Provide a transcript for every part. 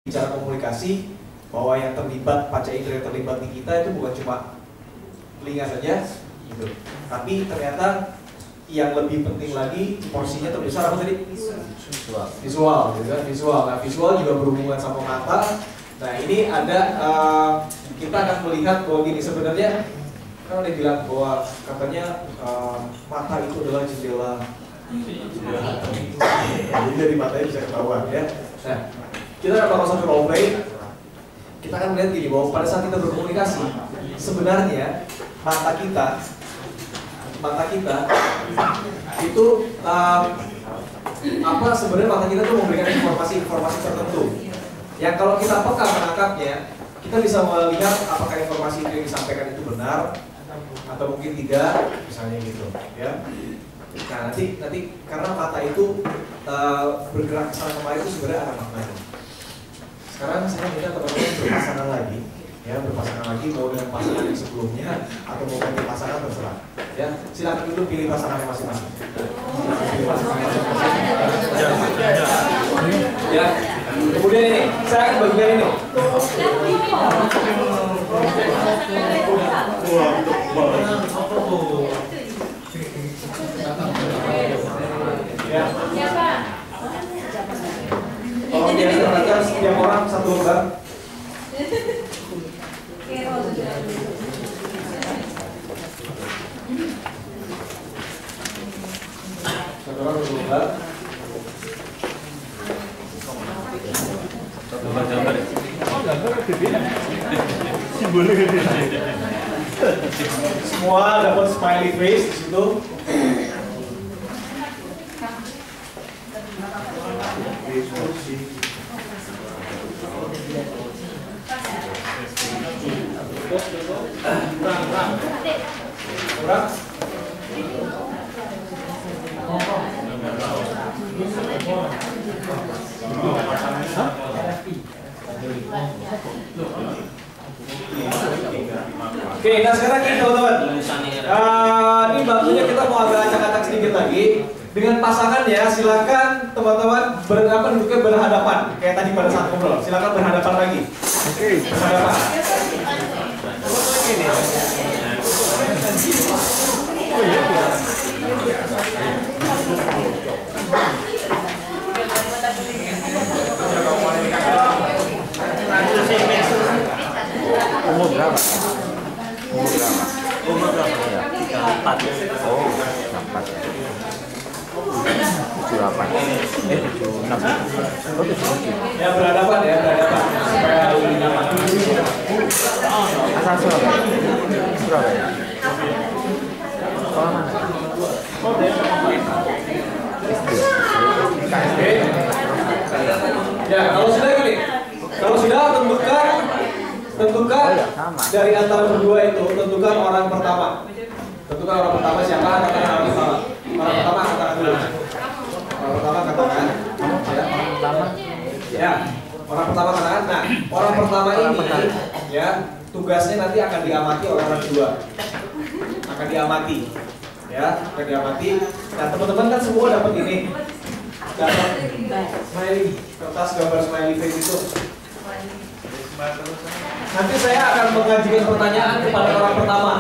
bicara komunikasi, bahwa yang terlibat, panca indera yang terlibat di kita itu bukan cuma telinga saja gitu. Tapi ternyata yang lebih penting lagi porsinya terbesar apa tadi? Visual gitu kan? Visual. Nah, visual juga berhubungan sama mata. Nah, ini ada kita akan melihat bahwa gini, sebenarnya kan udah bilang bahwa katanya mata itu adalah jendela hati. Jadi dari matanya bisa ketahuan ya. Nah, kita akan langsung ke role play. Kita akan melihat gini bahwa pada saat kita berkomunikasi, sebenarnya mata kita itu apa sebenarnya mata kita tuh memberikan informasi tertentu. Yang kalau kita peka menangkapnya, kita bisa melihat apakah informasi itu yang disampaikan itu benar atau mungkin tidak, misalnya gitu, ya. Nah nanti karena mata itu bergerak kesana kemari itu sebenarnya ada maknanya. Sekarang saya minta teman-teman berpasangan lagi, ya, berpasangan lagi mau dengan pasangan yang sebelumnya atau mau ganti pasangan terserah, ya. Silakan dulu pilih pasangan masing-masing. Ya. Kemudian ini, saya akan bagikan ini. Ya. Tolong diperhatikan setiap orang satu lembar. Satu orang satu lembar. Semua dapat smiley face di situ. Kurang. Oke, nah sekarang ini teman-teman, ini waktunya kita mau agak acak-acak sedikit lagi. Dengan pasangan ya, silakan teman-teman duduknya berhadapan, kayak tadi pada saat ngobrol. Silakan berhadapan lagi. Oke, berhadapan. Umur berapa? Umur berapa? Ya, 4. Oh, 4. 78. 76. Oh, 77. Ya, berhadapan ya, berhadapan. Supaya lebih nyaman. Asal Surabaya. Surabaya. Sekolah mana? KSD. Ya, kalau sudah gini. Kalau sudah tentukan dari antara berdua itu, tentukan orang pertama. Tentukan orang pertama siapa? Katakan orang pertama. Orang pertama katakan dulu. Orang pertama katakan. Ya, orang pertama katakan. Nah, orang pertama ini, ya, tugasnya nanti akan diamati oleh orang kedua. Akan diamati, ya, akan diamati. Nah, teman-teman kan semua dapat ini. Dapat smiley, kertas gambar smiley face itu. Nanti saya akan mengajukan pertanyaan kepada orang pertama.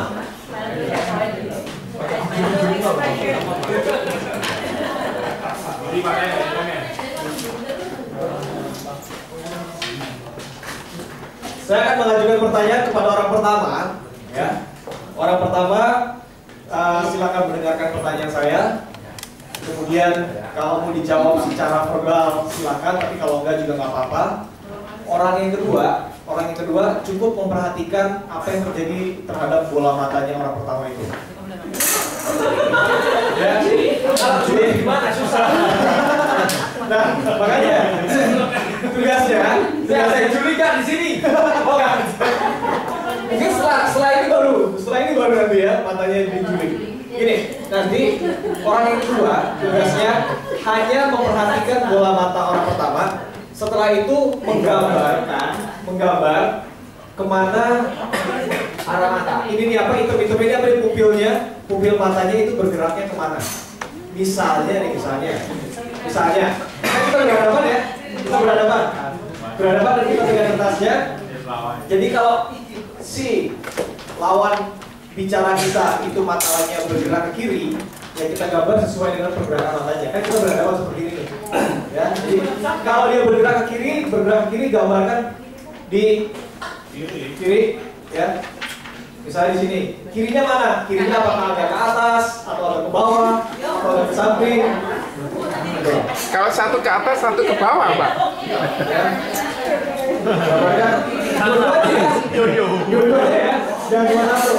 Saya akan mengajukan pertanyaan kepada orang pertama, ya. Orang pertama, silakan mendengarkan pertanyaan saya. Kemudian kalau mau dijawab secara verbal silakan, tapi kalau enggak juga nggak apa-apa. Orang yang kedua cukup memperhatikan apa yang terjadi terhadap bola matanya orang pertama itu. Ya, jadi gimana susah. Nah, makanya tugasnya saya curiga di sini. Oh kan? Mungkin setelah ini baru nanti ya matanya diculik. Gini, nanti orang yang kedua tugasnya hanya memperhatikan bola mata orang pertama. Setelah itu menggambar kemana arah mata. Ini nih apa? Hitam-hitam ini apa? Pupilnya, pupil matanya itu bergeraknya kemana? Misalnya. Kan kita berhadapan ya? Kita berhadapan. berhadapan dan kita pegang kertasnya. Jadi kalau si lawan bicara kita itu matanya bergerak ke kiri, ya kita gambar sesuai dengan pergerakan matanya. Kan kita berhadapan seperti ini, ya. Jadi kalau dia bergerak ke kiri, gambarkan di kiri, ya. Misalnya di sini, kirinya mana? Kirinya apakah agak ke atas, atau agak ke bawah, atau agak ke samping? Kalau satu ke atas, satu ke bawah, Pak. Ya. Gambarkan dua-duanya ya, jangan cuma satu.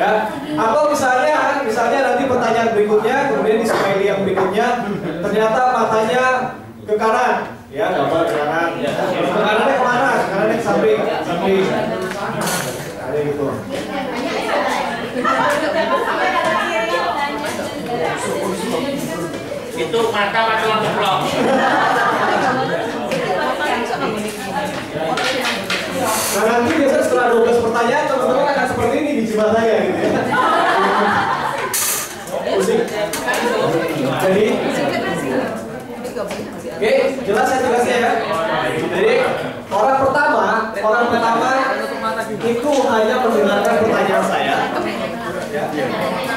Ya, atau misalnya nanti pertanyaan berikutnya, kemudian di smiley yang berikutnya ternyata matanya ke kanan, ya gambar ke kanan. Ke kanannya kemana? Ke kanannya ke samping, samping. Ada gitu. Itu mata ngeplok. Nah nanti biasanya setelah 12 pertanyaan teman-teman akan seperti ini di jiwa saya gitu ya. Pusing. Jadi, oke, jelas ya. Jadi orang pertama itu hanya mendengarkan pertanyaan saya. Ya.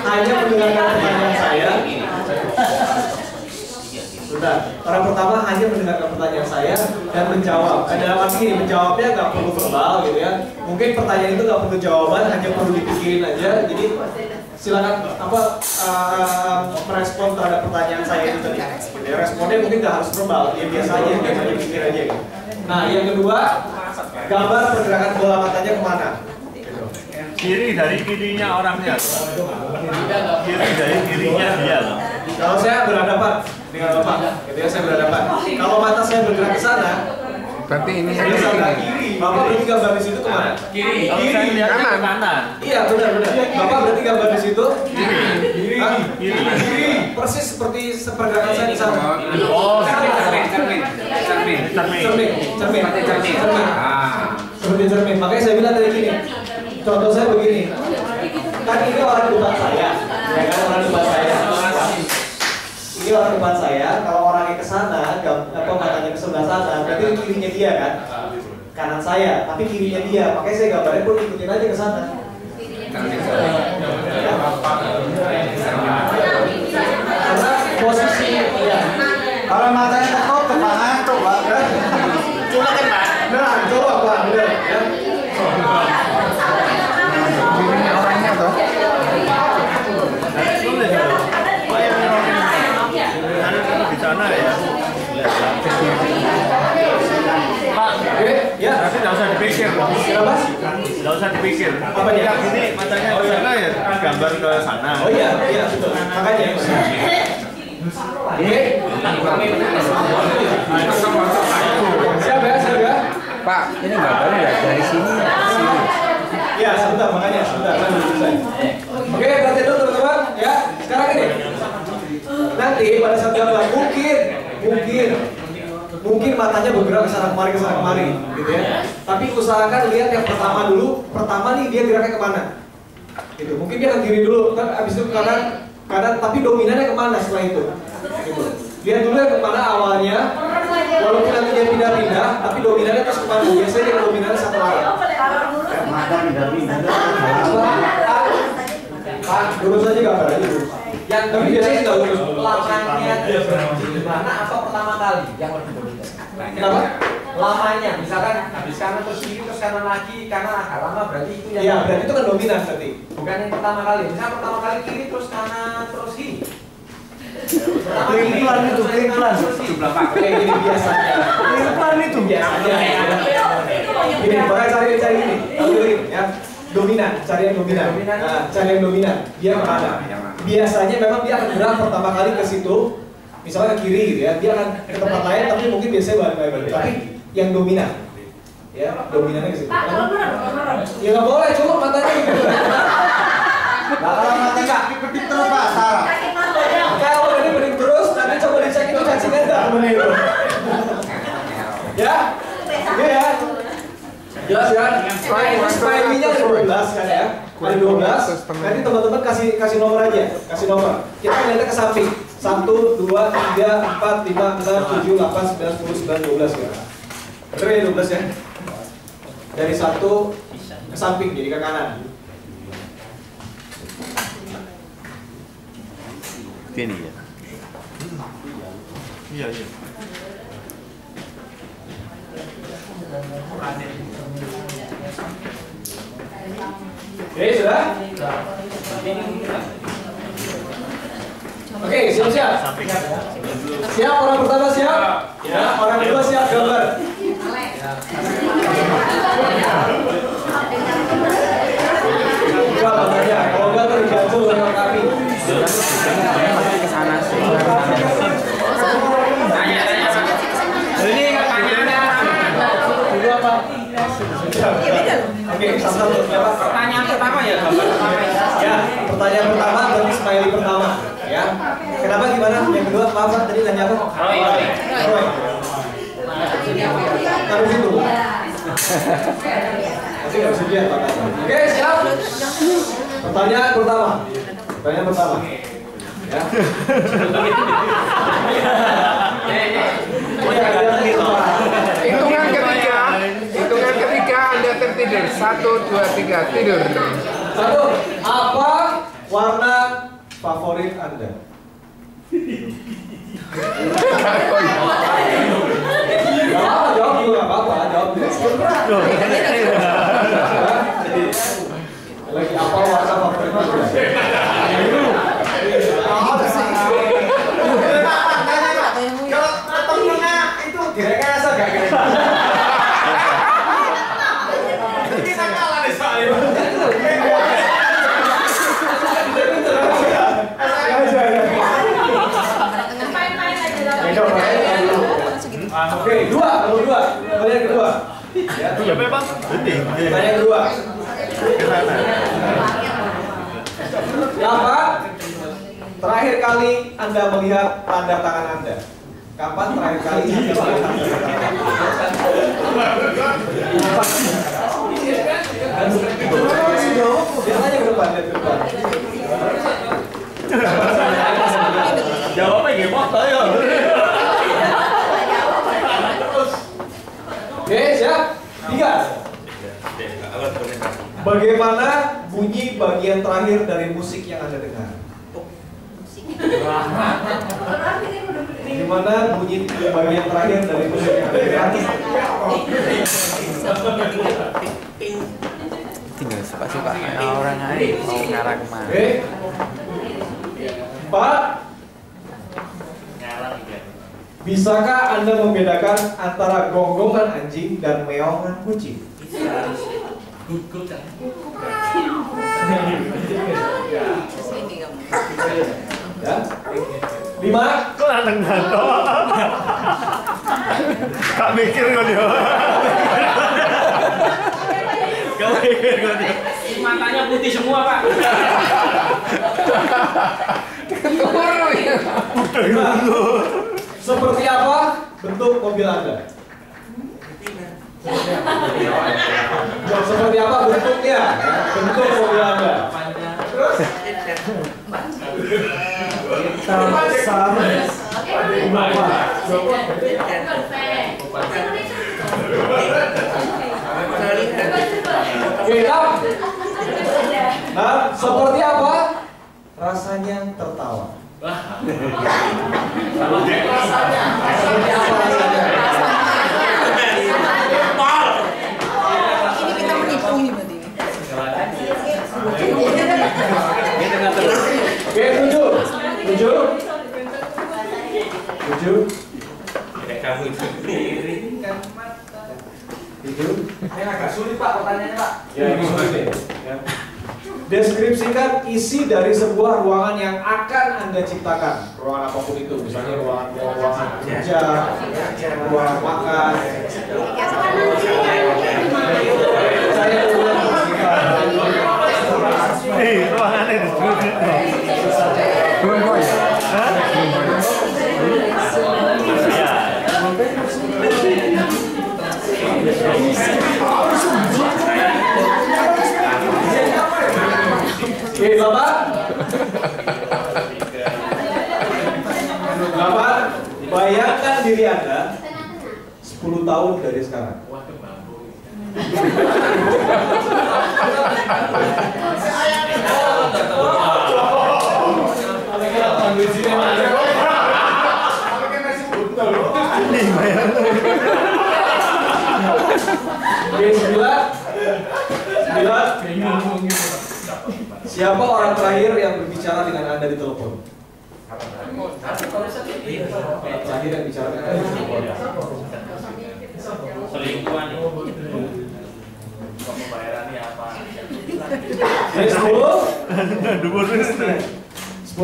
Hanya mendengarkan pertanyaan saya. Sudah, orang pertama hanya mendengarkan pertanyaan saya dan menjawab. Dalam arti ini menjawabnya nggak perlu verbal gitu ya. Mungkin pertanyaan itu nggak perlu jawaban, hanya perlu dipikirin aja. Jadi silakan merespon terhadap pertanyaan saya itu tadi. Ya, responnya mungkin nggak harus verbal, ya biasa aja, pikir aja. Gitu. Nah, yang kedua, gambar pergerakan bola matanya kemana? Kiri dari kirinya orangnya. Kiri dari kirinya dia. Kalau saya berhadapan dengan Bapak, gitu ya, saya berhadapan. Kalau mata saya bergerak ke sana, Berarti ini saya sebelah kiri. Bapak berarti gambar di situ kemana? Kiri. Kalau saya lihatnya ke kanan. Iya, benar. Bapak berarti gambar di situ? Kiri. Hah? Kiri. Persis seperti pergerakan saya di sana. Oh, cermin. Seperti cermin. Makanya saya bilang tadi gini. Contoh saya begini. Kan ini orang depan saya, ya kan, orang depan saya. Ini orang depan saya. Kalau orangnya ke sana, matanya ke sebelah sana, berarti kirinya dia kan, kanan saya, tapi kirinya dia. Makanya saya gambarnya pun ikutin aja ke sana. Karena posisi, ya. Kalau matanya tekuk ke kanan tuh, Pak. coba kan Pak. Nah, coba Pak, benar. Ya. ini orangnya toh. Di sana ya. Pak, Ya. tapi nggak usah dipikir. Kenapa? Nggak usah dipikir. Apa dia? Yang ini matanya ke sana ya, gambar ke sana. Oh iya, betul. Makanya. Oke. Siap ya. Pak, ini gambarnya nggak dari sini ke sini. Ya, sebentar. Kan selesai. Oke, berarti dulu teman-teman. Ya, sekarang ini. Nanti pada saat gambar mungkin matanya bergerak ke sana kemari, gitu ya. Tapi usahakan lihat yang pertama dulu. Pertama nih dia geraknya kemana? Gitu. Mungkin dia ke kiri dulu, kan abis itu ke kanan, tapi dominannya kemana setelah itu? Gitu. Lihat dulu yang kemana awalnya. Walaupun nanti dia pindah-pindah, tapi dominannya terus kemana? Biasanya dia dominannya satu arah. Mata pindah-pindah. Lurus aja gambar aja dulu. Yang Tapi biasanya nggak lurus. lamanya dia berhenti di mana atau pertama kali yang lebih dominan? Kenapa? Lamanya, misalkan habis kanan terus kiri terus kanan lagi, karena agak lama berarti itu yang Iya, berarti itu kan dominan berarti. bukan yang pertama kali. Misal pertama kali kiri terus kanan terus kiri. Pelan itu, pelan. Jumlah Pak. Kayak gini biasanya. Pelan itu. Biasanya. Gini, makanya cari ini. Ya. Dominan, cari yang dominan. Nah, cari yang dominan. Dia kemana? Biasanya memang dia akan gerak pertama kali ke situ, misalnya ke kiri gitu ya. Dia akan ke tempat lain, tapi mungkin biasanya balik. Tapi yang dominan, ya dominannya ke situ. Ya nggak boleh, cuma matanya gitu. Kalau mata nggak pipit terus, Pak. Salah. Kalau ini bening terus, nanti coba dicek itu cacingnya nggak bening itu. Ya, oke ya. Jelas ya? Nah, ini smiley-nya ada 12 kan ya? Ada 12. Nanti teman-teman kasih nomor aja, kasih nomor. Kita lihatnya ke samping. 1, 2, 3, 4, 5, 6, 7, 8, 9, 10, 11, 12 ya. Betul ya 12 ya? Dari 1 ke samping, jadi ke kanan. Ini ya. Iya, iya. Oke, sudah? Oke, siap-siap. Siap, orang pertama siap? Ya, orang kedua siap gambar. Coba gambarnya, kalau enggak tergantung dengan kami. Ke sana sih. Ini pertanyaannya Dulu apa? Oke, satu-satu. pertanyaan pertama ya, gambar pertama ya. Ya, pertanyaan pertama berarti smiley pertama. Ya, kenapa gimana? Yang kedua, maaf Pak, tadi tanya apa? Roy. Roy. Taruh situ. Nanti nggak bisa lihat Pak. Oke, siap. Pertanyaan pertama. Pertanyaan pertama. Ya. Hitungan ketiga Anda tertidur. 1, 2, 3 tidur. 1. Apa warna favorit Anda? Jawab dulu, nggak apa-apa, jawab dulu. Lagi apa warna favorit Anda? Kalau temennya itu kira-kira asal gak kira-kira? Kita kalah deh soalnya. Oke, nomor 2. Pertanyaan kedua. Ya, Siapa ya, Bang? pertanyaan kedua. Kapan terakhir kali Anda melihat tanda tangan Anda? Kapan terakhir kali Anda melihat tanda tangan? Dia tanya ke depan, lihat ke depan. Jawabnya gimana ya? Oke, siap? 3. Bagaimana bunyi bagian terakhir dari musik yang Anda dengar? Gimana bunyi bagian terakhir dari musik yang Anda dengar? Tinggal suka-suka orang lain mau ngarang kemana. Oke. 4. Bisakah Anda membedakan antara gonggongan anjing dan meongan kucing? Ya. 5. Kok datang datang? Kak mikir kok dia. Kak mikir kok dia. Matanya putih semua, Pak. Seperti apa bentuk mobil Anda? Seperti apa bentuknya? Bentuk mobil Anda. Terus? Oke, nah, seperti apa rasanya tertawa? Rasanya. Seperti apa rasanya? Ini kita menipu ini berarti. Oke, 7. Kamu itu miringkan mata. 7. Ini agak sulit Pak pertanyaannya Pak. Ya, ini sulit nih. Ya. Deskripsikan isi dari sebuah ruangan yang akan Anda ciptakan. Ruangan apapun itu, misalnya ruangan kerja, ruangan makan. Saya ulang Ruangan itu. Harus Oke, 8. Bayangkan diri Anda 10 tahun dari sekarang. Oke, 9. Siapa orang terakhir yang berbicara dengan Anda di telepon? Terakhir yang bicara dengan Anda di telepon. Selingkuhan nih. Pembayarannya apa? 10.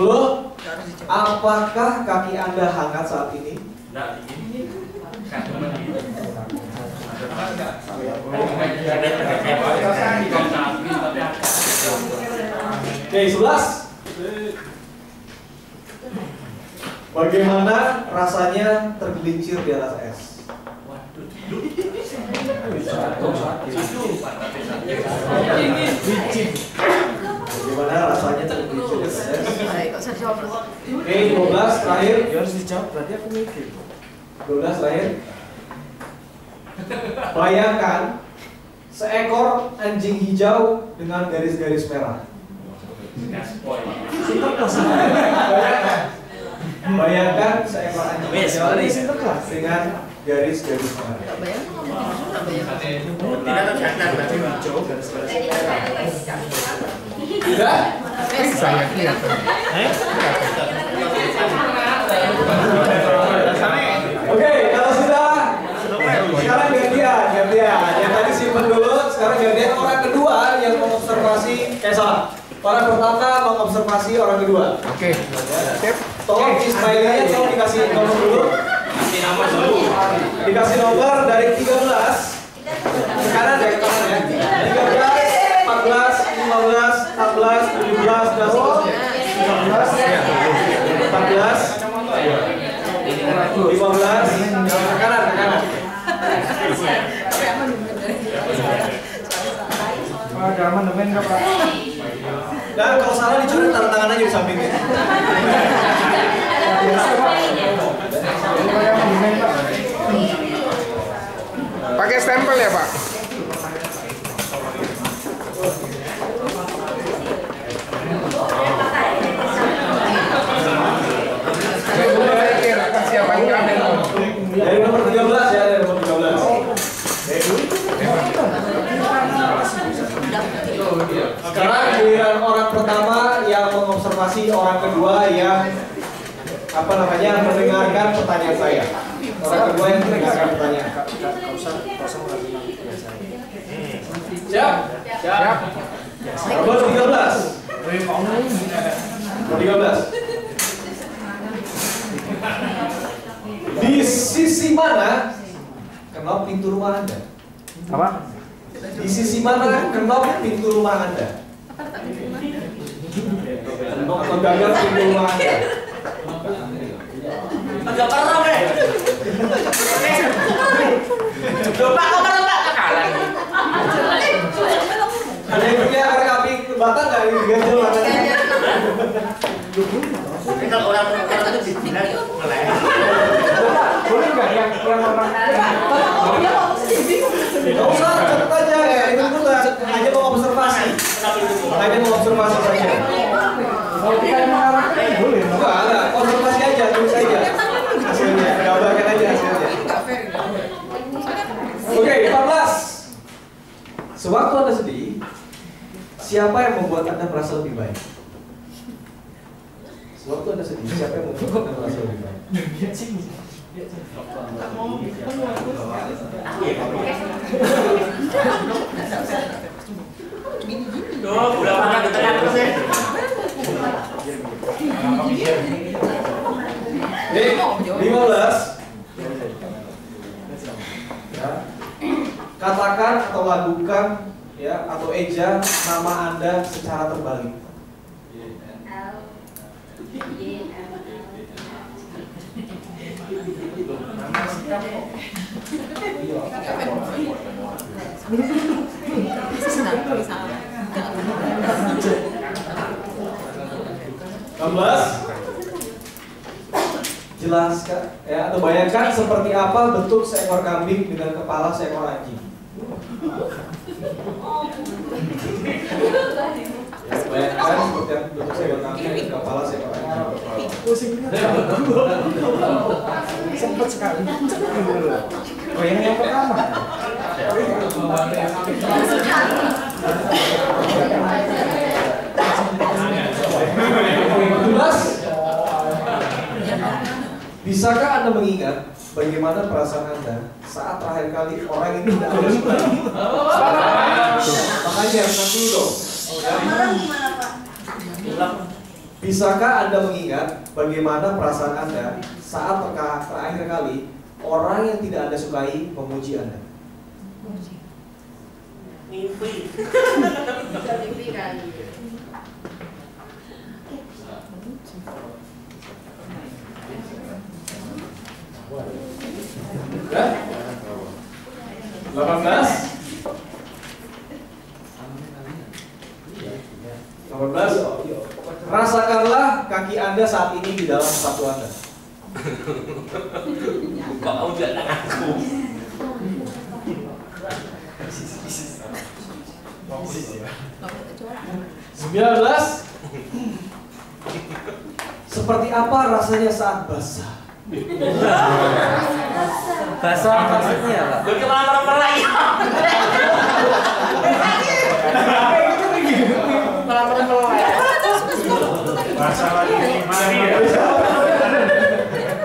Apakah kaki Anda hangat saat ini? Nggak dingin. Oke, 11. Bagaimana rasanya tergelincir di atas es? Bagaimana rasanya tergelincir di atas es? Oke, 12 terakhir. Harus dijawab, berarti aku mikir. 12 terakhir. Bayangkan seekor anjing hijau dengan garis-garis merah. Bayangkan seekor anjing hijau dengan garis-garis merah. Tidak terjadi berarti hijau garis-garis. Tidak? Saya kira. Oke, kalau sudah, sekarang gantian. Yang tadi simpen dulu, sekarang gantian orang kedua yang mengobservasi. Salah. Orang pertama mengobservasi orang kedua. Oke. Sip. Tolong Ismailnya tolong dikasih nomor dulu. Kasih nama dulu. Dikasih nomor dari 13. Sekarang ya, ke kanan ya. 13, 14, 15, 16, 17, dan 19, 14, 15, ke kanan. Ada aman demen nggak Pak? Dan kalau salah dicoret tanda tangan aja di sampingnya. Pakai stempel ya, Pak? Siapa yang ambil? Dari nomor 13 ya, dari nomor 13. Sekarang giliran orang pertama yang mengobservasi orang kedua yang mendengarkan pertanyaan saya. Orang kedua yang mendengarkan pertanyaan. Siap? Siap. Nomor 13. Nomor 13. Di sisi mana kenop pintu rumah Anda? Apa? Di sisi mana kenop pintu rumah Anda? Atau gagal pintu rumah Anda? Agak parah, Pak. Coba kalah nih. Ada yang punya korek api batang nggak diganjel matanya? Kalau orang itu dibilang ngeleh. Boleh nggak yang orang Nggak usah, cepet aja ya. Itu bukan hanya mau observasi. Hanya mau observasi saja. kalau kita yang mengarahkan boleh? Enggak, observasi aja, tulis aja hasilnya, gambarkan aja hasilnya. Oke, 14. Sewaktu Anda sedih, siapa yang membuat Anda merasa lebih baik? Sewaktu Anda sedih, siapa yang membuat Anda merasa lebih baik? Udah pernah ketemu terus ya. Nih, 15. Ya. Katakan atau lakukan ya atau eja nama Anda secara terbalik. Jelaskan, ya, atau bayangkan seperti apa bentuk seekor kambing dengan kepala seekor anjing. Ya, bayangkan seperti apa bentuk seekor kambing dengan kepala seekor anjing. Sempat sekali. Oh, yang pertama. Bisakah Anda mengingat bagaimana perasaan Anda saat terakhir kali orang ini tidak ada suka? Makanya nanti dong. Bisakah Anda mengingat bagaimana perasaan Anda saat terakhir kali orang yang tidak Anda sukai memuji Anda? Mimpi. Ya? 18. Rasakanlah kaki Anda saat ini di dalam sepatu Anda. Kok kamu jalan aku? 19. Seperti apa rasanya saat basah? Basah maksudnya apa? Bagaimana orang meraih?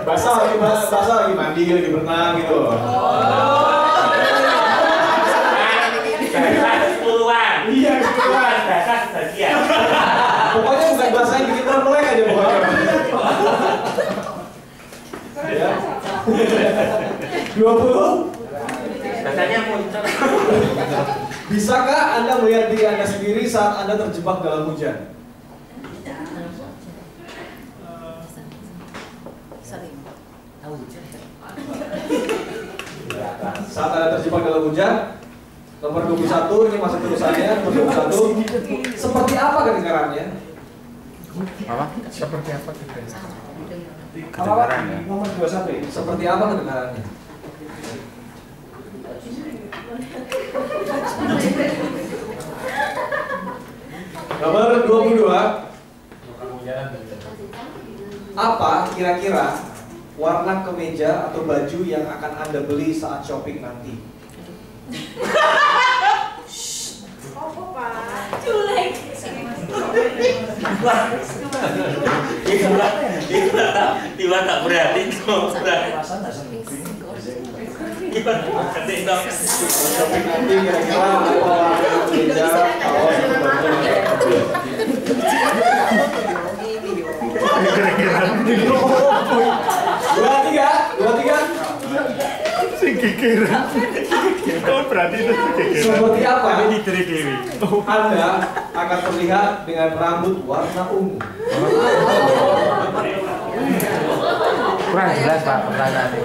Basah lagi mandi, lagi berenang gitu. Sepuluhan. Iya, Sepuluhan. Basah sebagian. pokoknya bukan bahasa yang bikin melek aja pokoknya. Ya. 20. Basahnya muncul. Bisakah Anda melihat diri Anda sendiri saat Anda terjebak dalam hujan? Saat Anda terjebak dalam hujan, nomor 21, ini masih tulisannya, nomor 21. Seperti apa kedengarannya? Apa? Seperti apa kita? Kedengaran ya? Nomor 21, seperti apa kedengarannya? Nomor 22. Apa kira-kira warna kemeja atau baju yang akan Anda beli saat shopping nanti? Tiba tak berani kok. Shopping nanti kira-kira apa warna kemeja kaos atau baju yang akan Anda beli? 23. Kekikiran. Oh, berarti itu kekikiran. Seperti apa Ini dari Dewi. Anda akan terlihat dengan rambut warna ungu? Kurang jelas Pak pertanyaannya.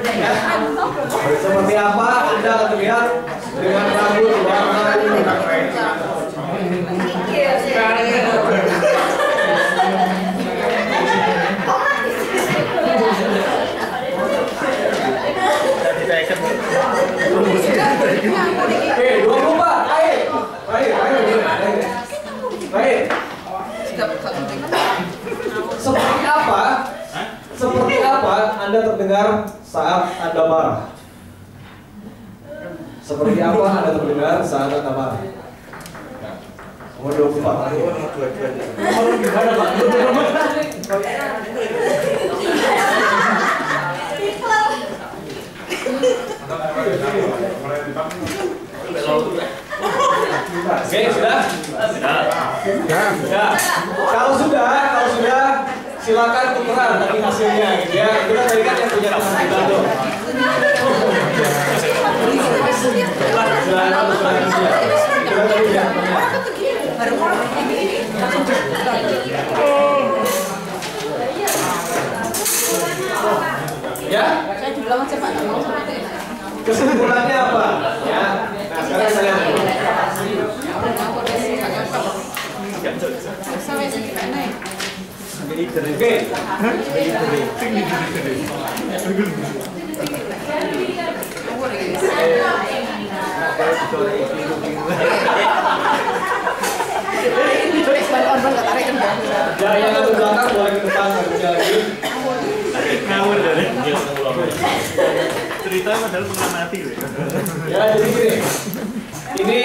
Seperti apa Anda akan terlihat dengan rambut warna ungu? Oke, 24. Baik. Seperti apa Anda terdengar saat Anda marah? Seperti apa Anda terdengar saat Anda marah? Nomor 24. Gimana Pak? Oke, sudah? Ya. Kalau sudah, silakan tukeran tadi hasilnya gitu ya. Kita tadi kan yang punya teman kita tuh. Silakan tukeran aja. Kita tadi punya temannya. Ya? Kesimpulannya apa? Ya. Nah, sekarang saya Oke. Ya, yang ke belakang boleh ke depan kerja lagi. Ngawur dari. Ceritanya padahal mengamati. Ya, jadi gini. Ini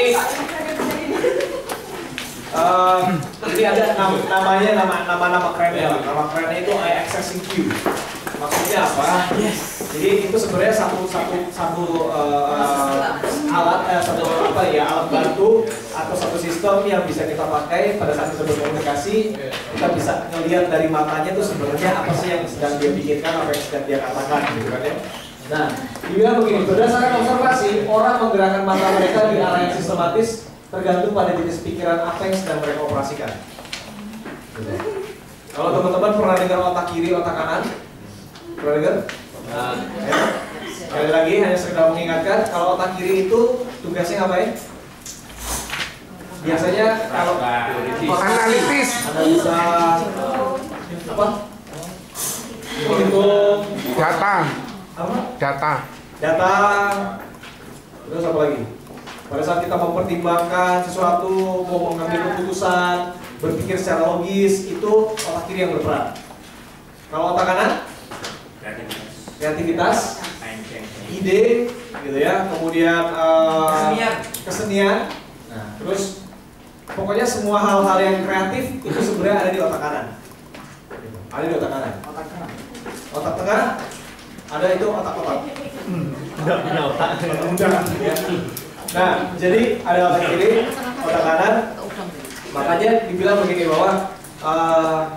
ini ada namanya nama kerennya lah. Nama kerennya itu accessing queue. Maksudnya apa? Jadi itu sebenarnya satu alat alat bantu atau satu sistem yang bisa kita pakai pada saat kita berkomunikasi. Kita bisa ngelihat dari matanya tuh sebenarnya apa sih yang sedang dia pikirkan, apa yang sedang dia katakan, gitu kan ya. Nah, dibilang begini, berdasarkan observasi, orang menggerakkan mata mereka di arah yang sistematis tergantung pada jenis pikiran apa yang sedang mereka operasikan. Kalau teman-teman pernah dengar otak kiri, otak kanan? Pernah dengar? Ya. Sekali lagi, hanya sekedar mengingatkan, kalau otak kiri itu tugasnya ngapain? Biasanya kalau Analitis. analisa apa? Menghitung Data. apa? Data. Data. Terus apa lagi? Pada saat kita mempertimbangkan sesuatu, mau mengambil keputusan, berpikir secara logis, itu otak kiri yang berperan. Kalau otak kanan? Kreativitas, ide, gitu ya. Kemudian kesenian. Nah, terus pokoknya semua hal-hal yang kreatif itu sebenarnya ada di otak kanan. Ada di otak kanan. Otak tengah ada itu otak-otak. Enggak punya otak. Ya. Nah, jadi ada otak kiri, otak kanan. Makanya dibilang begini bahwa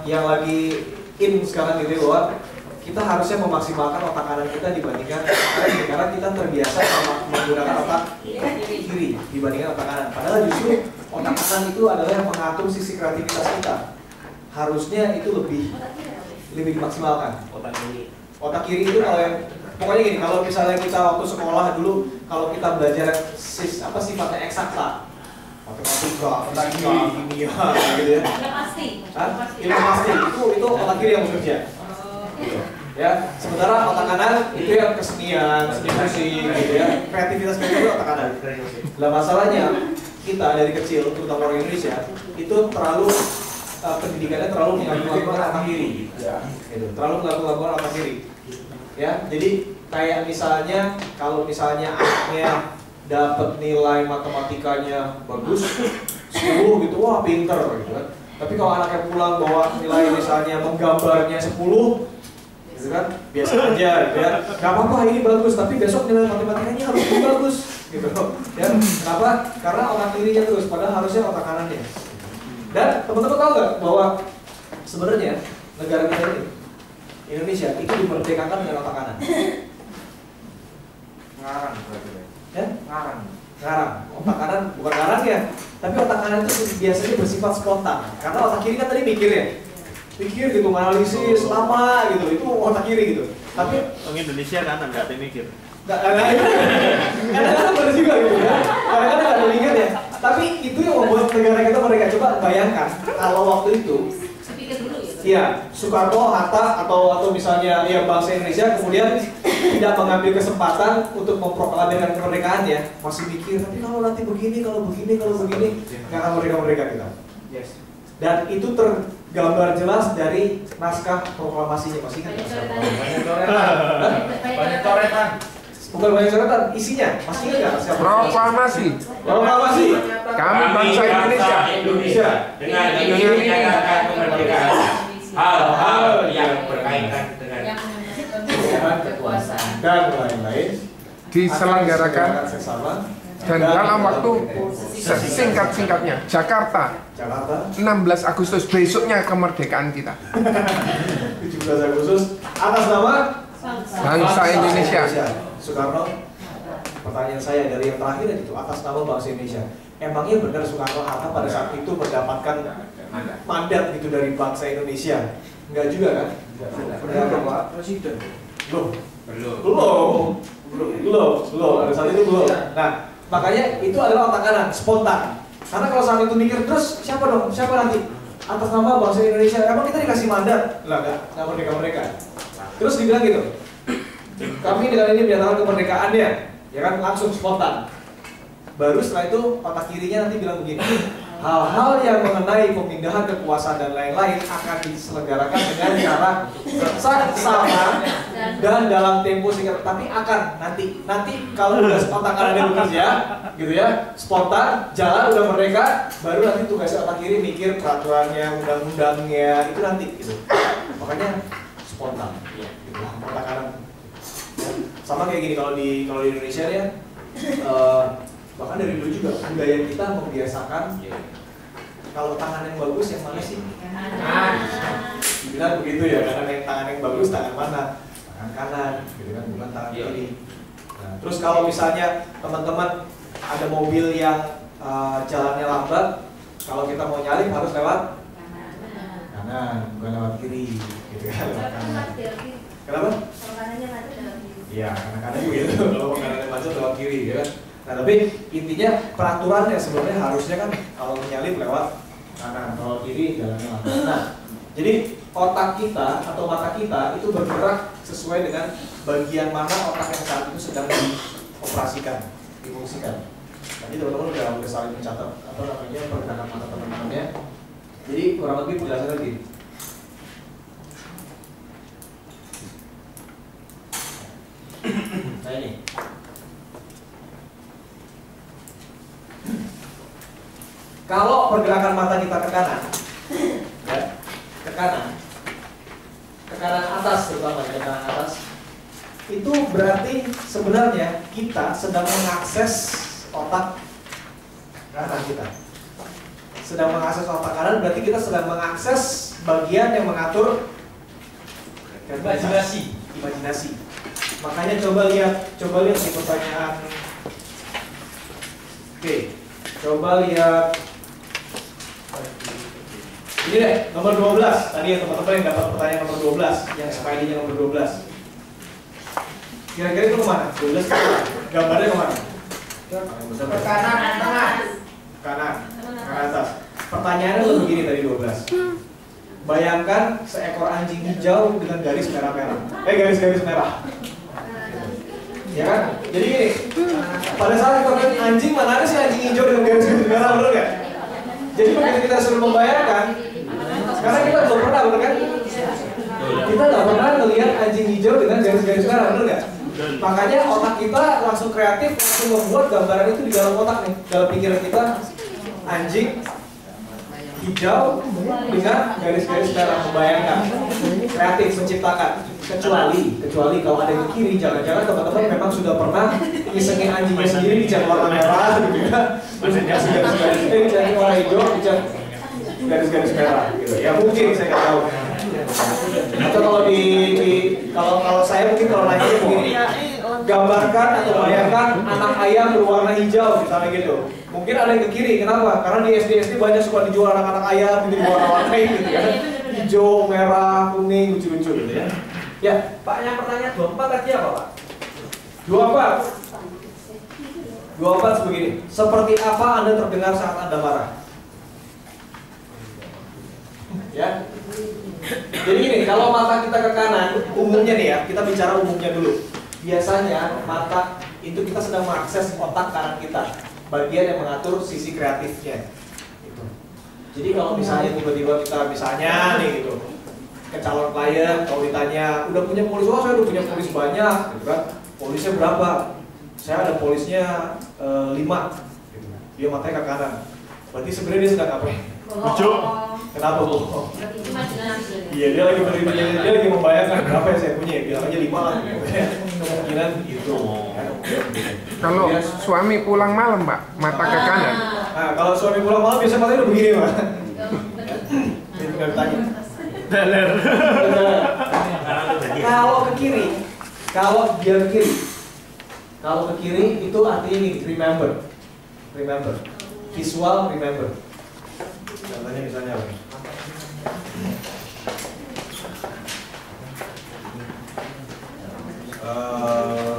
yang lagi in sekarang gitu bahwa kita harusnya memaksimalkan otak kanan kita dibandingkan karena kita terbiasa menggunakan otak kiri dibandingkan otak kanan. Padahal justru otak kanan itu adalah yang mengatur sisi kreativitas kita. Harusnya itu lebih dimaksimalkan. Otak kiri itu kalau yang pokoknya gini, kalau misalnya kita waktu sekolah dulu kalau kita belajar sifatnya eksakta, matematika, fisika, kimia, gitu ya. Ilmu pasti itu otak kiri yang bekerja. Ya, sementara otak kanan itu yang kesenian, seni musik, gitu ya. Kreativitas itu otak kanan. Nah, masalahnya kita dari kecil, terutama orang Indonesia, itu terlalu pendidikannya terlalu melakukan otak kiri, gitu. Terlalu melakukan otak kiri. Ya, jadi kayak misalnya kalau misalnya anaknya dapat nilai matematikanya bagus 10 gitu, wah pinter gitu kan. Tapi kalau anaknya pulang bawa nilai misalnya menggambarnya 10 gitu kan, biasa aja gitu ya. Gak apa-apa ini bagus, tapi besok nilai matematikanya harus lebih bagus gitu. Ya, kenapa? Karena otak kirinya terus, padahal harusnya otak kanannya. Dan teman-teman tahu nggak bahwa sebenarnya negara kita ini Indonesia itu dimerdekakan dengan otak kanan. Ngarang berarti ya? Ngarang. Otak kanan bukan ngarang ya, tapi otak kanan itu biasanya bersifat spontan. Karena otak kiri kan tadi pikir gitu, analisis lama gitu, itu otak kiri gitu. Tapi Orang Indonesia kan enggak ada mikir. kadang-kadang benar juga gitu ya. Kadang-kadang nggak ada lihat ya. Tapi itu yang membuat negara kita mereka coba bayangkan kalau waktu itu. Iya, Soekarno, Hatta atau misalnya ya bangsa Indonesia kemudian tidak mengambil kesempatan untuk memproklamirkan kemerdekaan ya, masih mikir tapi kalau nanti begini, kalau begini, nggak akan merdeka kita. Yes. Dan itu tergambar jelas dari naskah proklamasinya, masih ingat naskah proklamasi? Banyak coretan. Bukan banyak coretan, isinya masih ingat nggak naskah Proklamasi. Proklamasi. Kami bangsa Indonesia. Dengan ingin menyatakan kemerdekaan. Hal-hal yang berkaitan dengan kekuasaan dan lain-lain Diselenggarakan sesama dan dalam waktu sesingkat-singkatnya. Jakarta 16 Agustus, besoknya kemerdekaan kita. 17 Agustus atas nama Bangsa Indonesia. Soekarno, pertanyaan saya dari yang terakhir itu atas nama bangsa Indonesia. Emangnya benar Soekarno Hatta pada saat itu mendapatkan mandat gitu dari bangsa Indonesia? Enggak juga kan? Benar Pak Presiden. Belum. Pada saat itu belum. Nah, makanya itu adalah otak kanan, spontan. Karena kalau saat itu mikir terus siapa nanti? atas nama bangsa Indonesia, emang kita dikasih mandat? Lah nggak merdeka-merdeka. Terus dibilang gitu, kami dengan ini menyatakan kemerdekaannya, ya kan, langsung spontan. Baru setelah itu otak kirinya nanti bilang begini, hal-hal yang mengenai pemindahan kekuasaan dan lain-lain akan diselenggarakan dengan cara seksama dan dalam tempo singkat. Tapi akan nanti kalau udah otak kanannya bekerja, gitu ya, spontan, jalan udah merdeka, baru nanti tugas otak kiri mikir peraturannya, undang-undangnya, itu nanti gitu. Makanya spontan, gitu lah, otak kanan. Sama kayak gini kalau di Indonesia ya. Bahkan dari dulu juga budaya kita membiasakan kalau tangan yang bagus yang mana sih? Dibilang begitu ya, karena tangan yang bagus tangan mana? Tangan kanan, gitu kan, bukan tangan kiri. Nah, terus kalau misalnya teman-teman ada mobil yang jalannya lambat, kalau kita mau nyalip harus lewat kanan, bukan lewat kiri, gitu kan? Lewat kanan. Kenapa? Iya, kadang-kadang gitu. Kalau kanannya macet lewat kiri, ya kan? Nah, tapi intinya peraturannya sebenarnya harusnya kan kalau menyalip lewat kanan, kalau kiri jalannya lambat. Nah, jadi otak kita atau mata kita itu bergerak sesuai dengan bagian mana otak yang saat itu sedang dioperasikan, difungsikan. Jadi teman-teman udah saling mencatat apa namanya pergerakan mata teman-temannya. Jadi kurang lebih penjelasan lagi. Nah ini. Kalau pergerakan mata kita ke kanan, ya, ke kanan atas terutama ke kanan atas, itu berarti sebenarnya kita sedang mengakses otak kanan kita. Sedang mengakses otak kanan berarti kita sedang mengakses bagian yang mengatur imajinasi. Makanya coba lihat di pertanyaan. Oke, coba lihat. Ini deh, nomor 12. Tadi ya teman-teman yang dapat pertanyaan nomor 12, yang smiley-nya nomor 12. Kira-kira itu kemana? 12 kemana? Gambarnya kemana? Ke kanan, tengah. Kanan atas. Pertanyaannya tuh begini tadi 12. Bayangkan seekor anjing hijau dengan garis merah-merah. Garis-garis merah. Ya kan? Jadi gini, pada saat kita lihat anjing, mana ada sih anjing hijau dengan garis-garis merah, bener nggak? Jadi begitu kita suruh membayangkan, karena kita belum pernah, bener kan? Kita nggak pernah melihat anjing hijau dengan garis-garis merah, bener nggak? Makanya otak kita langsung kreatif, langsung membuat gambaran itu di dalam otak nih, dalam pikiran kita, anjing hijau dengan garis-garis merah, membayangkan, kreatif, menciptakan. Kecuali kalau ada yang kiri, jangan-jangan teman-teman memang sudah pernah ngisengin anjingnya sendiri dicat warna merah gitu ya. Terus dikasih garis-garis, dicat warna hijau, dicat garis-garis merah gitu. Ya mungkin saya nggak tahu. Atau kalau saya mungkin kalau nanya begini, gambarkan atau bayangkan anak ayam berwarna hijau misalnya gitu. Mungkin ada yang ke kiri, kenapa? Karena di SD banyak suka dijual anak-anak ayam gitu warna-warnain gitu kan. Hijau, merah, kuning, lucu-lucu gitu ya. Ya, Pak, yang pertanyaan 24 tadi apa, Pak? 24 sebegini. Seperti apa Anda terdengar saat Anda marah? Ya. Jadi gini, kalau mata kita ke kanan, umumnya nih ya, kita bicara umumnya dulu. Biasanya mata itu kita sedang mengakses otak kanan kita, bagian yang mengatur sisi kreatifnya. Gitu. Jadi kalau misalnya tiba-tiba kita misalnya nih gitu, ke calon klien, kalau ditanya udah punya polis, saya udah punya polis banyak, gitu kan? Polisnya berapa? Saya ada polisnya 5, gitu. Dia matanya ke kanan. Berarti sebenarnya dia sedang ngapain? Hijau. Kenapa bu? Iya, dia lagi membayangkan berapa yang saya punya. Bilang aja 5 lah. Kemungkinan gitu. Kalau suami pulang malam, Pak, mata ke kanan. Nah, kalau suami pulang malam biasanya matanya udah begini, Pak. Ini tinggal ditanya. Kalau ke kiri, kalau dia ke kiri, itu artinya ini remember, visual remember. Contohnya misalnya apa?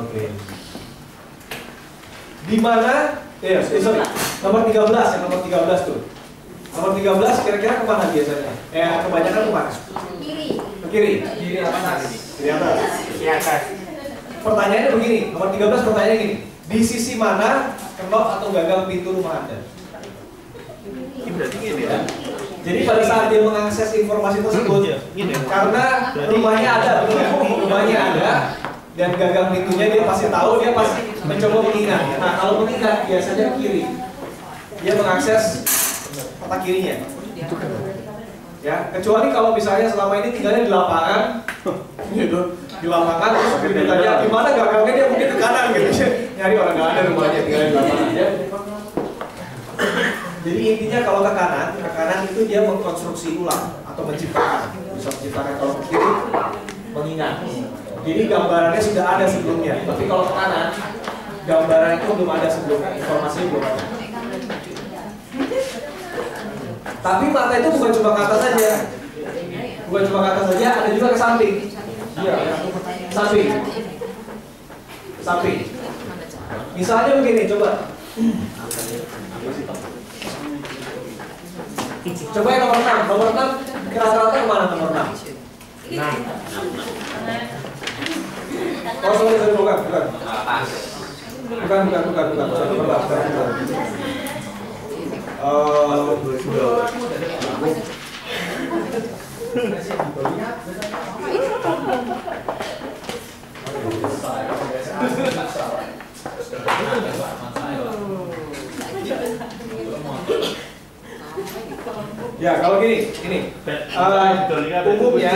Oke. Di mana? Sorry, nomor 13 tuh. Nomor 13 kira-kira kemana biasanya? Kebanyakan kemana? Kiri. Ke kiri. Kiri atas. Kiri atas. Kiri atas. Pertanyaannya begini, nomor 13 pertanyaannya gini. Di sisi mana kenop atau gagang pintu rumah Anda? Ini berarti gini ya. Jadi pada saat dia mengakses informasi tersebut, Gini. karena rumahnya ada, betul ya? Rumahnya ada, dan gagang pintunya dia pasti tahu, dia pasti mencoba mengingat. Nah, kalau mengingat biasanya ke kiri. Dia mengakses otak kirinya. Ya, kecuali kalau misalnya selama ini tinggalnya di lapangan, gitu, di lapangan terus ditanya di mana gagangnya, dia mungkin ke kanan gitu. Nyari orang nggak ada rumahnya, tinggal di lapangan ya. Jadi intinya kalau ke kanan itu dia mengkonstruksi ulang atau menciptakan, bisa menciptakan. Kalau ke kiri mengingat. Jadi gambarannya sudah ada sebelumnya, tapi kalau ke kanan gambaran itu belum ada sebelumnya, informasinya belum ada. Tapi mata itu bukan cuma ke atas saja, bukan cuma ke atas saja, ada juga ke samping. Iya, samping, samping. Misalnya begini, coba. Coba yang nomor 6, nomor 6 rata-rata kemana nomor 6? Oh, sorry, bukan. Bukan. Ya, kalau gini, umumnya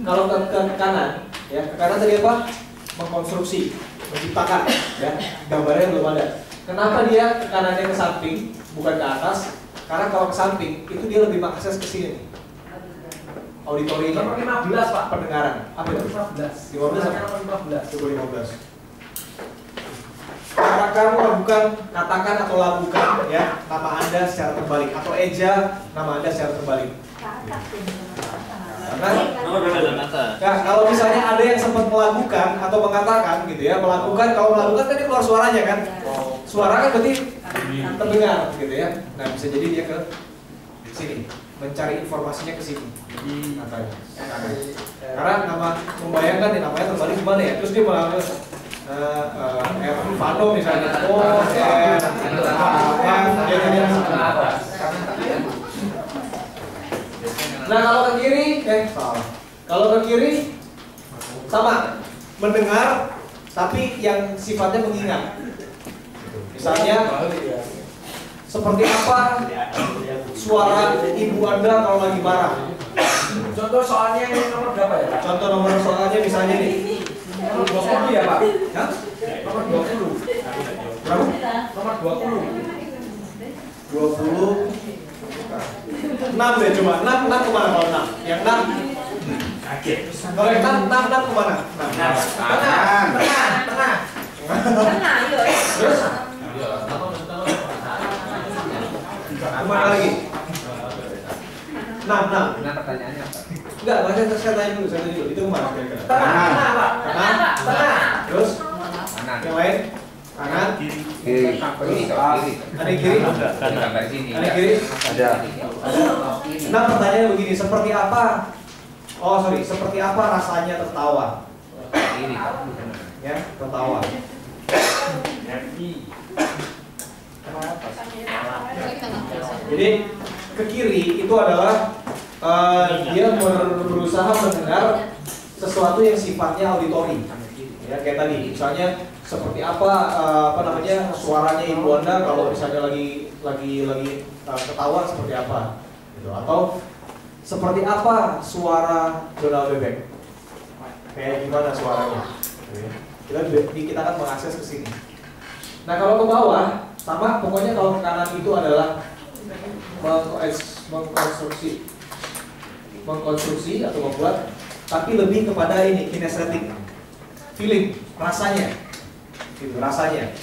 kalau ke kanan, ya ke kanan tadi apa? Mengkonstruksi, menciptakan, ya gambarnya belum ada. Kenapa dia ke kanannya ke samping, bukan ke atas? Karena kalau ke samping itu dia lebih mengakses ke sini nih. Auditorinya. Nomor 15 Pak. Pendengaran. Apa itu? 15. 15 apa? Nomor 15. Coba 15. Katakan, lakukan, katakan atau lakukan ya nama Anda secara terbalik atau eja nama Anda secara terbalik. Karena ya, kalau misalnya ada yang sempat melakukan atau mengatakan gitu ya, melakukan, kalau melakukan kan dia keluar suaranya kan. Suara kan berarti terdengar gitu ya. Nah, bisa jadi dia ke sini, mencari informasinya ke sini. Katanya. Karena nama membayangkan nih namanya terbalik gimana ya? Terus dia melakukan Vano misalnya, nah kalau ke kiri, salah. Kalau ke kiri sama, mendengar, tapi yang sifatnya mengingat. Misalnya, seperti apa suara ibu Anda kalau lagi marah? Contoh soalnya ini nomor berapa ya? Contoh nomor soalnya misalnya nih. Nomor 20 ya Pak? Hah? Nomor 20. Berapa? Nomor 20. 20. 6 deh coba. 6 kemana kalau 6? Yang 6 Kaget. kalau yang 6 kemana? Tengah. Terus? Kemana lagi? 6. Nah, pertanyaannya apa? Enggak, saya tanya dulu, itu kemana kira-kira? Tengah Pak. Tengah. Terus? Kanan. Yang lain? Kanan? Kiri. Ada yang kiri? Gambar sini. Ada yang kiri? Ada. Nah, pertanyaannya begini, seperti apa? Oh, sorry, seperti apa rasanya tertawa? Kiri. Ya, tertawa. Jadi ke kiri itu adalah dia berusaha mendengar sesuatu yang sifatnya auditori. Ya, kayak tadi, misalnya seperti apa namanya suaranya ibu Anda kalau misalnya lagi ketawa seperti apa, gitu. Atau seperti apa suara Donald Bebek, kayak gimana suaranya. Kita akan mengakses ke sini. Nah kalau ke bawah sama, pokoknya kalau ke kanan itu adalah mengkonstruksi atau membuat, tapi lebih kepada ini kinestetik, feeling, rasanya, gitu, rasanya.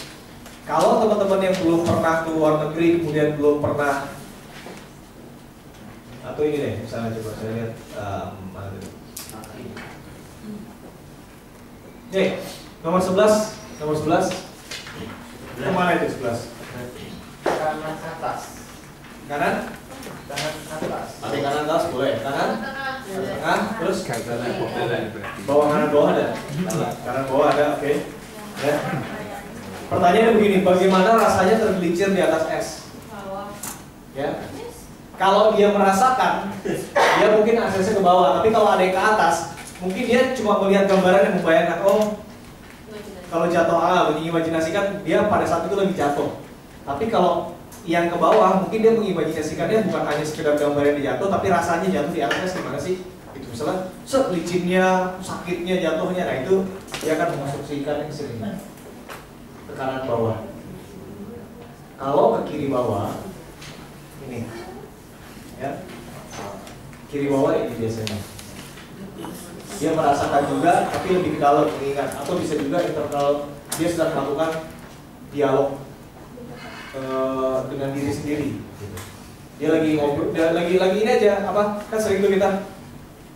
Kalau teman-teman yang belum pernah ke luar negeri, kemudian belum pernah, atau ini deh, misalnya coba saya lihat mana itu. Oke, nomor 11, kemana itu 11? Kanan atas. Kanan? Kanan atas. Ada kanan atas boleh. Kanan? Tengah. Terus? Kanan. Bawah kanan bawah ada? Kanan bawah ada, oke. Ya. Pertanyaannya begini, bagaimana rasanya tergelincir di atas es? Ya. Kalau dia merasakan, dia mungkin aksesnya ke bawah. Tapi kalau ada yang ke atas, mungkin dia cuma melihat gambaran yang membayangkan, oh, kalau jatuh mengimajinasikan dia pada saat itu lagi jatuh. Tapi kalau yang ke bawah, mungkin dia mengimajinasikannya bukan hanya sekedar gambaran dia jatuh, tapi rasanya jatuh di atas es gimana sih? Itu misalnya, licinnya, sakitnya, jatuhnya, nah itu dia akan mengasumsikan yang sini ke kanan bawah. Kalau ke kiri bawah, ini, ya, kiri bawah ini biasanya. Dia merasakan juga, tapi lebih ke dalam mengingat, atau bisa juga internal dia sedang melakukan dialog dengan diri sendiri. Gitu. Dia lagi ngobrol, lagi ini aja, apa? Kan sering tuh kita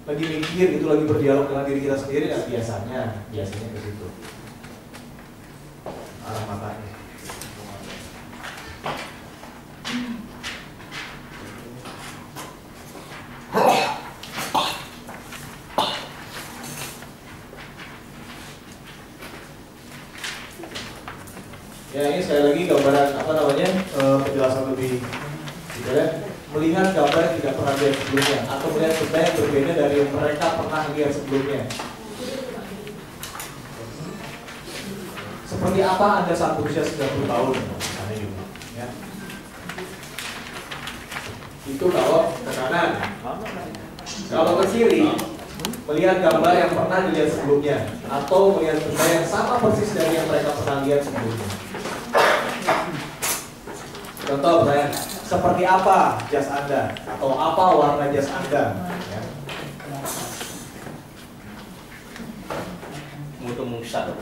lagi mikir, gitu, lagi berdialog dengan diri kita sendiri, dan biasanya ke situ arah matanya. Ya, ini sekali lagi gambaran penjelasan lebih gitu ya. Melihat gambar yang tidak pernah lihat sebelumnya atau melihat benda yang berbeda dari yang mereka pernah lihat sebelumnya. Seperti apa Anda saat berusia 90 tahun misalnya gitu, ya. Itu kalau ke kanan. Kalau ke kiri, melihat gambar yang pernah dilihat sebelumnya atau melihat benda yang sama persis dari yang mereka pernah lihat sebelumnya. Contoh pertanyaan, seperti apa jas Anda atau apa warna jas Anda? Ya. Mutu musad.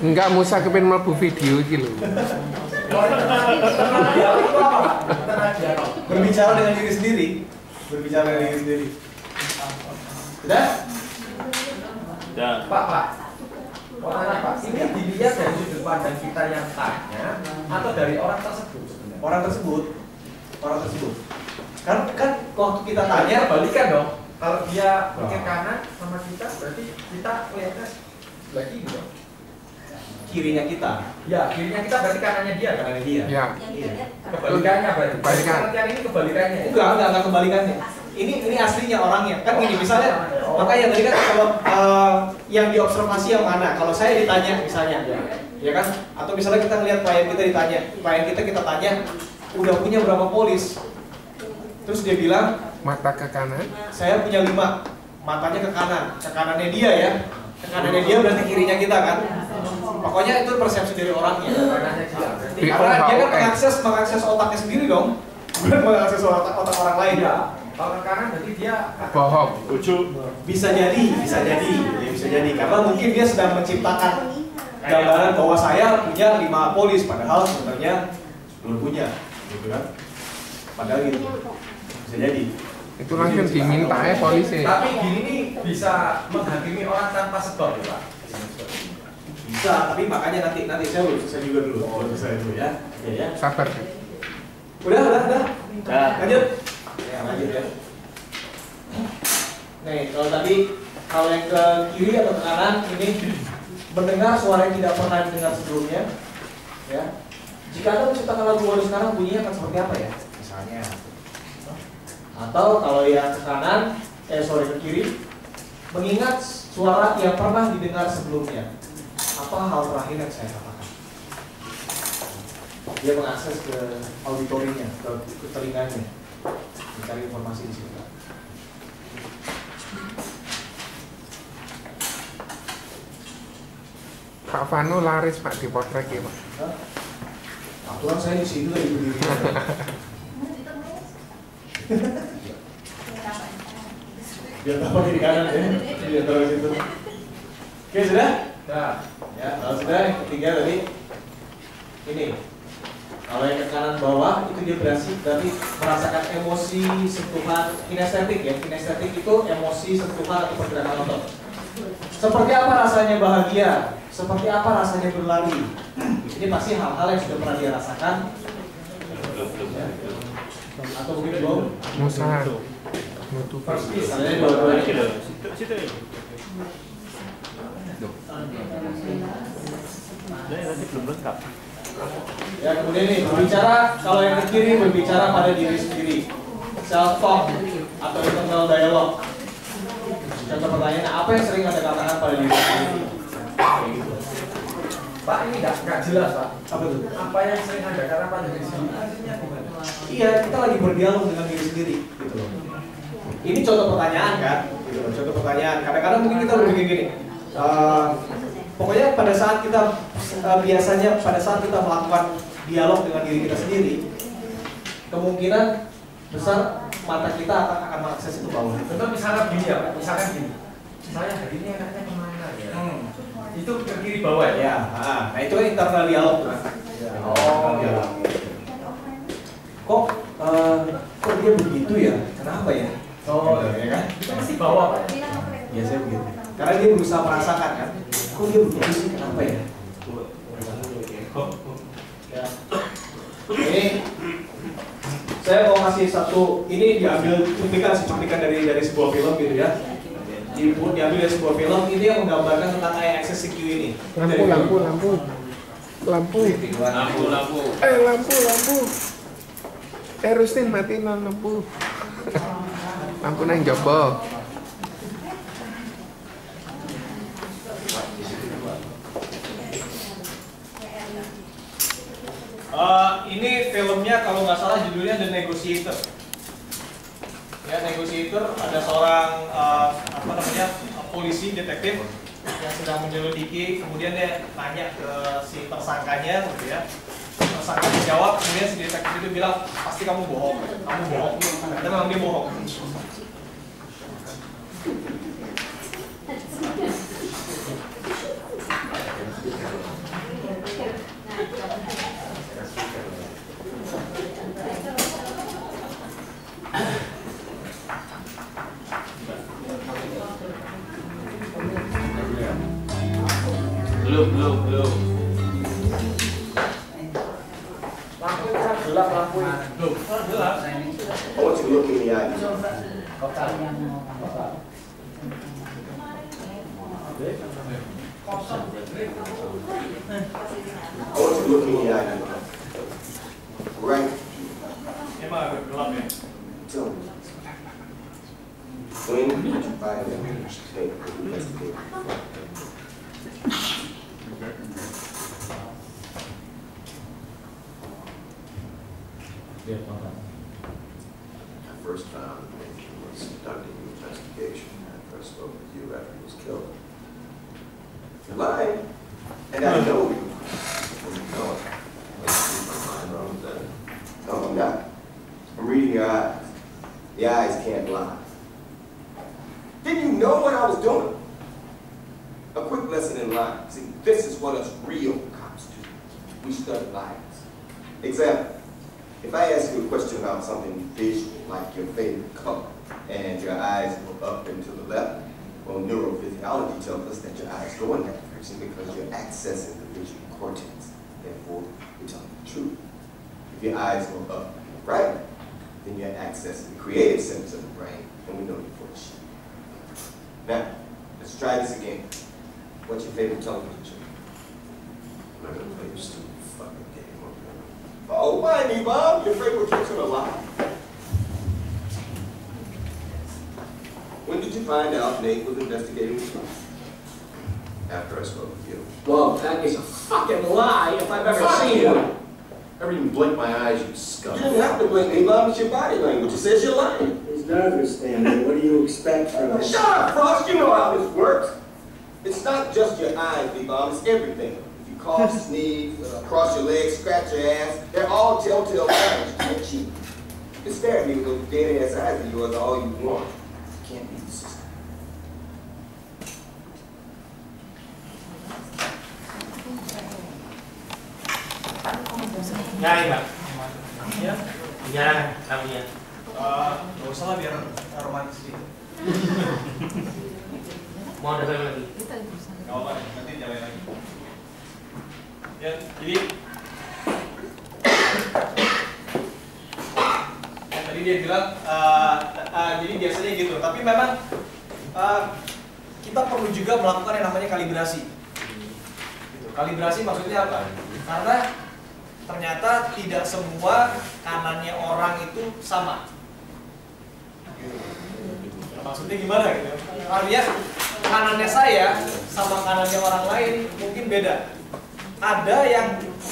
Enggak Musa kepen mlebu video iki lho. Berbicara dengan diri sendiri. Berbicara dengan diri sendiri. Sudah? Pak. Pertanyaan Pak, ini dilihat dari sudut pandang kita yang tanya atau dari orang tersebut sebenarnya? Orang tersebut. Kan waktu kita tanya, balikan dong. Kalau dia mikir kanan sama kita, berarti kita melihatnya sebelah kiri dong. kirinya kita. Ya, kirinya kita berarti kanannya dia kan? Kanannya dia. Ya. Iya. Kebalikannya berarti. Kebalikan. Pengertian ini kebalikannya. Enggak kebalikannya. Ini aslinya orangnya. Kan gini misalnya, makanya tadi kan kalau yang diobservasi yang mana? Kalau saya ditanya misalnya, ya kan? Atau misalnya kita ngelihat klien kita ditanya, klien kita tanya, udah punya berapa polis? Terus dia bilang, Mata ke kanan. saya punya 5, matanya ke kanan, ke kanannya dia ya. Ke kanannya dia berarti kirinya kita kan. Pokoknya itu persepsi dari orangnya. Kanannya dia. Berarti Karena dia kan mengakses otaknya sendiri dong, bukan mengakses otak orang lain. ya. Kalau ke kanan berarti dia Bohong. Bisa jadi. Karena mungkin dia sedang menciptakan gambaran bahwa saya punya 5 polis, padahal sebenarnya belum punya, gitu kan? Padahal gitu. Bisa jadi. Itu langsung diminta polisi. Tapi gini nih bisa menghakimi orang tanpa sebab ya Pak. Bisa, tapi makanya nanti saya belum selesai juga dulu. Selesai dulu ya. Oke ya. Sabar. Udah. Dah. Lanjut. Ya, lanjut ya. Nih, kalau tadi yang ke kiri atau ke kanan ini mendengar suara yang tidak pernah didengar sebelumnya, ya. Jika Anda menciptakan lagu baru sekarang, bunyinya akan seperti apa ya? Misalnya. Atau kalau yang ke kanan, ke kiri, mengingat suara yang pernah didengar sebelumnya. Apa hal terakhir yang saya katakan? Dia mengakses ke auditorinya, ke telinganya, mencari informasi di situ. Pak Vano laris Pak di potret ya Pak. Aturan saya di sini lagi berdiri. Biar tahu kiri kanan ya. Biar tahu situ. Oke sudah? Nah, Ya, kalau sudah yang ketiga tadi ini. Kalau yang ke kanan bawah itu dia berarti merasakan emosi, sentuhan, kinestetik ya. Kinestetik itu emosi, sentuhan atau pergerakan otot. Seperti apa rasanya bahagia? Seperti apa rasanya berlari? Ini pasti hal-hal yang sudah pernah dia rasakan. Atau mungkin belum? Musa. Mutu. Misalnya dua-duanya. Nanti belum lengkap. Ya, kemudian nih berbicara, kalau yang ke kiri berbicara pada diri sendiri, self talk atau internal dialogue. Contoh pertanyaan, apa yang sering Anda katakan pada diri sendiri? Pak, ini nggak jelas Pak. Apa itu? Apa yang sering Anda katakan pada diri sendiri? Iya, kita lagi berdialog dengan diri sendiri, gitu loh. Ini contoh pertanyaan kan, gitu loh. Contoh pertanyaan. Kadang-kadang mungkin kita berpikir gini. Pokoknya pada saat kita biasanya pada saat kita melakukan dialog dengan diri kita sendiri, kemungkinan besar mata kita akan mengakses itu bawah. Contoh misalnya gini ya Pak, misalkan gini. Saya hari ini enaknya kemana ya? Itu ke kiri bawah ya? Ya, nah itu internal dialog kan. Oh, iya. Kok dia begitu ya? Kenapa ya? Oh, ya kan? itu pasti bawah Pak. Biasanya begitu. Karena dia berusaha merasakan kan. Kok dia begitu sih? Kenapa ya? Ya. Ini saya mau kasih satu. Ini diambil cuplikan dari sebuah film gitu ya. Diambil dari sebuah film. Ini yang menggambarkan tentang IXSQ ini. Lampu. Lampu. Lampu. Rustin matiin lampu. Lampu nang jopo. Ini filmnya kalau nggak salah judulnya The Negotiator. Ya, Negotiator ada seorang polisi detektif yang sedang menyelidiki, kemudian dia tanya ke si tersangkanya, gitu ya. Tersangkanya jawab, kemudian si detektif itu bilang pasti kamu bohong, ternyata memang dia bohong. Belum. Lampu kan gelap lampu. Gelap. I want you to look in the eye. I want you to look in the eye. Right. Emang agak gelap ya. Tell me. When did you buy that steak that you investigated? I first found that he was conducting an investigation. I first spoke with you after he was killed. You're lying, and I know you. You know it. Let's keep my mind on that. No, I'm not. I'm reading your eyes. The eyes can't lie. Didn't you know what I was doing? A quick lesson in lying. See, this is what us real cops do. We study lies. Example. If I ask you a question about something visual, like your favorite color, and your eyes go up and to the left, well, neurophysiology tells us that your eyes go in that direction because you're accessing the visual cortex. Therefore, you're telling the truth. If your eyes go up and right, then you're accessing the creative centers of the brain, and we know you're full of shit. Now, let's try this again. What's your favorite television show? I'm not gonna play your stupid fucking game. Oh, why me, Bob? You're afraid we're catching a lie? When did you find out Nate was investigating you? After I spoke with you. Well, that is a fucking lie if I've ever seen one. Never even blinked my eyes, you scum. You didn't have to blink me, Bob. It's your body language. It says you're lying. He's nervous, Stanley. What do you expect from him? Shut up, Frost. You know how this works. It's not just your eyes, B-Bomb. It's everything. If you cough, sneeze, cross your legs, scratch your ass, they're all telltale signs. You can't cheat. You can stare at me with those dead-ass eyes of yours all you want. You can't beat the system. Ya, iya. Ya, Ya, kami ya. nggak usah lah biar romantis gitu. Mau ada lagi? Gak apa-apa, nanti nyalain lagi. Ya, jadi tadi dia bilang, jadi biasanya gitu. Tapi memang kita perlu juga melakukan yang namanya kalibrasi. Gitu. Kalibrasi maksudnya apa? Karena ternyata tidak semua kanannya orang itu sama. Gitu. Maksudnya gimana gitu? Artinya kanannya saya sama kanannya orang lain mungkin beda. Ada yang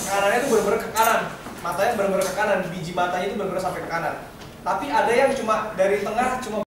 kanannya itu benar-benar ke kanan, matanya benar-benar ke kanan, biji matanya itu benar-benar sampai ke kanan. Tapi ada yang cuma dari tengah cuma